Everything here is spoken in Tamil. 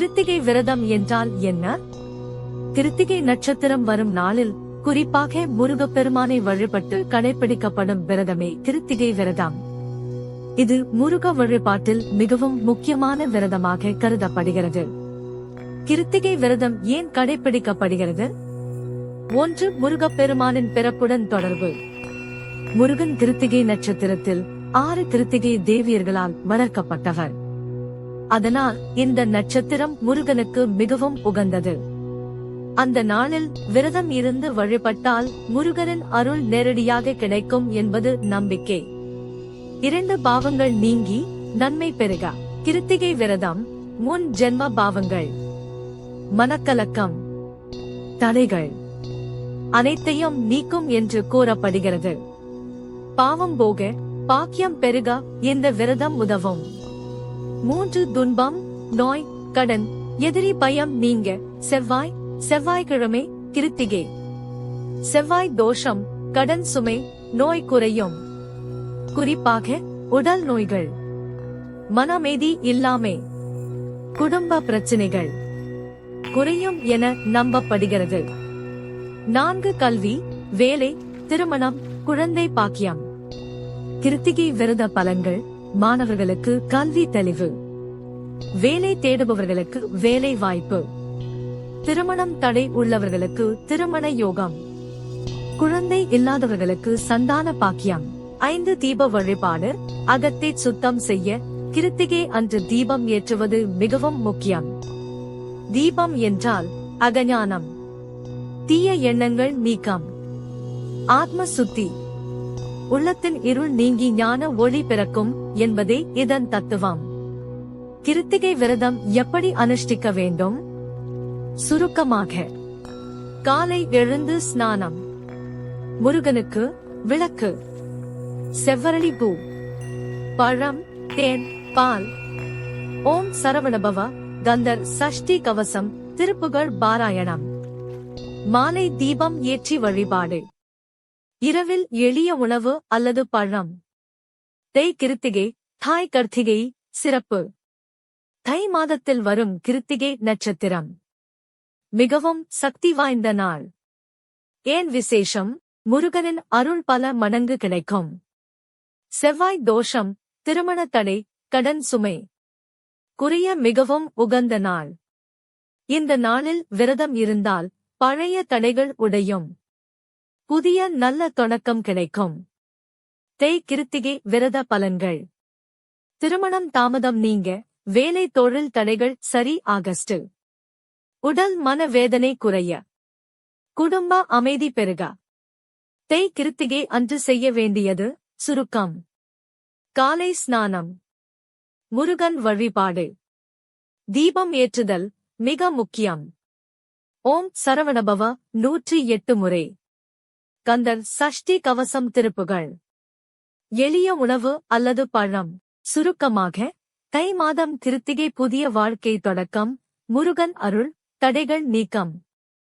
கிருத்திகை விரதம் என்றால் என்ன? கிருத்திகை நட்சத்திரம் வரும் நாளில் குறிப்பாக முருகப்பெருமானை வழிபட்டு கடைபிடிக்கப்படும் விரதமே கிருத்திகை விரதம். இது முருக வழிபாட்டில் மிகவும் முக்கியமான விரதமாக கருதப்படுகிறது. கிருத்திகை விரதம் ஏன் கடைபிடிக்கப்படுகிறது? 1. முருகப்பெருமானின் பிறப்புடன் தொடர்பு. முருகன் கிருத்திகை நட்சத்திரத்தில் 6 கிருத்திகை தேவியர்களால் வளர்க்கப்பட்டவர். அதனால் இந்த நட்சத்திரம் முருகனுக்கு மிகவும் உகந்தது. அந்த நாளில் விரதம் இருந்து வழிபட்டால் முருகனின் அருள் நேரடியாக கிடைக்கும் என்பது நம்பிக்கை. 2. பாவங்கள் நீங்கி நன்மை பெறுக. கிருத்திகை விரதம் முன் ஜென்ம பாவங்கள், மனக்கலக்கம், தடைகள் அனைத்தையும் நீக்கும் என்று கூறப்படுகிறது. பாவம் போக பாக்கியம் பெருக இந்த விரதம் உதவும். 3. துன்பம், நோய், கடன், எதிரி பயம் நீங்க. செவ்வாய்க்கிழமை கிருத்திகை. செவ்வாய் தோஷம், கடன் சுமை, நோய் குறையும். குறிப்பாக உடல் நோய்கள், மனமேதி இல்லாமை, குடும்ப பிரச்சனைகள் குறையும் என நம்பப்படுகிறது. 4. கல்வி, வேலை, திருமணம், குழந்தை பாக்கியம். கிருத்திகை விரத பலன்கள்: மாணவர்களுக்கு கல்வி தெளிவு, வேலை தேடுபவர்களுக்கு வேலை வாய்ப்பு, திருமணம் தடை உள்ளவர்களுக்கு திருமண யோகம், குழந்தை இல்லாதவர்களுக்கு சந்தான பாக்கியம். 5. தீப வழிபாடு. அகத்தை சுத்தம் செய்ய கிருத்திகை அன்று தீபம் ஏற்றுவது மிகவும் முக்கியம். தீபம் என்றால் அகஞானம், தீய எண்ணங்கள் நீக்கம், ஆத்ம சுத்தி, உள்ளத்தின் இருள் நீங்கி ஞான ஒளி பிறக்கும் என்பதே இதன் தத்துவம். கிருத்திகை விரதம் எப்படி அனுஷ்டிக்க வேண்டும்? சுருக்கமாக: காலை எழுந்து ஸ்நானம், முருகனுக்கு விளக்கு, செவ்வரளி பூ, பழம், தேன், பால், ஓம் சரவணபவ, கந்தர் சஷ்டி கவசம், திருப்புகழ் பாராயணம். மாலை தீபம் ஏற்றி வழிபாடு. இரவில் எளிய உணவு அல்லது பழம். தை கிருத்திகை, தாய் கர்த்திகை சிறப்பு. தை மாதத்தில் வரும் கிருத்திகை நட்சத்திரம் மிகவும் சக்தி வாய்ந்த நாள். ஏன் விசேஷம்? முருகனின் அருள் பல மடங்கு கிடைக்கும். செவ்வாய் தோஷம், திருமண தடை, கடன் சுமை குறைய மிகவும் உகந்த நாள். இந்த நாளில் விரதம் இருந்தால் பழைய தடைகள் உடையும், புதிய நல்ல தொடக்கம் கிடைக்கும். தை கிருத்திகை விரத பலன்கள்: திருமணம் தாமதம் நீங்க, வேலை தொழில் தடைகள் சரி. ஆகஸ்ட் உடல் மன வேதனை குறைய, குடும்ப அமைதி பெருக. தை கிருத்திகை அன்று செய்ய வேண்டியது சுருக்கம்: காலை ஸ்நானம், முருகன் வழிபாடு, தீபம் ஏற்றுதல் மிக முக்கியம். ஓம் சரவணபவ 108 முறை, கந்தர் சஷ்டி கவசம், திருப்புகழ், எளிய உணவு அல்லது பழம். சுருக்கமாக: தை மாதம் கிருத்திகை புதிய வாழ்க்கை தொடக்கம், முருகன் அருள், தடைகள் நீக்கம்.